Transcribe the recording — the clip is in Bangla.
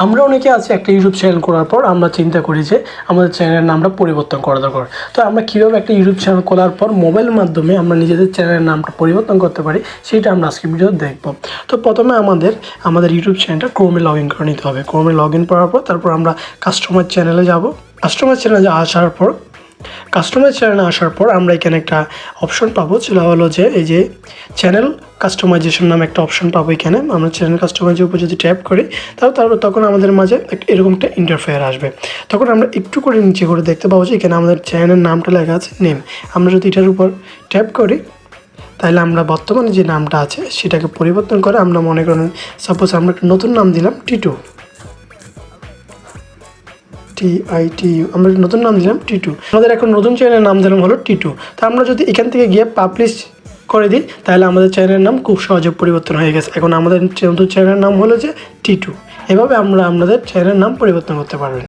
আমরা অনেকে আছে একটা ইউটিউব চ্যানেল করার পর আমরা চিন্তা করি যে আমাদের চ্যানেলের নামটা পরিবর্তন করা দরকার। তো আমরা কীভাবে একটা ইউটিউব চ্যানেল খোলার পর মোবাইলের মাধ্যমে আমরা নিজেদের চ্যানেলের নামটা পরিবর্তন করতে পারি সেটা আমরা আজকে ভিডিও দেখব। তো প্রথমে আমাদের ইউটিউব চ্যানেলটা ক্রোমে লগ ইন করে নিতে হবে। ক্রোমে লগ ইন করার পর তারপর আমরা কাস্টমার চ্যানেলে যাব। কাস্টমার চ্যানেলে আসার পর আমরা এখানে একটা অপশন পাবো, সেটা হলো যে এই যে চ্যানেল কাস্টমাইজেশন নামে একটা অপশন পাবো। এখানে আমরা চ্যানেল কাস্টমাইজের উপর যদি ট্যাপ করি তারপর তখন আমাদের মাঝে এরকম একটা ইন্টারফেয়ার আসবে। তখন আমরা একটু করে নিচে করে দেখতে পাবো যে এখানে আমাদের চ্যানেলের নামটা লেখা আছে নেম। আমরা যদি এটার উপর ট্যাপ করি তাহলে আমরা বর্তমানে যে নামটা আছে সেটাকে পরিবর্তন করে আমরা মনে করেন সাপোজ আমরা একটা নতুন নাম দিলাম টিটু, TITU, আমরা নতুন নাম দিলাম টিটু। আমাদের এখন নতুন চ্যানেলের নাম দিলাম হলো টিটু। তো আমরা যদি এখান থেকে গিয়ে পাবলিশ করে দিই তাহলে আমাদের চ্যানেলের নাম খুব সহজে পরিবর্তন হয়ে গেছে। এখন আমাদের নতুন চ্যানেলের নাম হলো যে টিটু। এভাবে আমরা আমাদের চ্যানেলের নাম পরিবর্তন করতে পারবেন।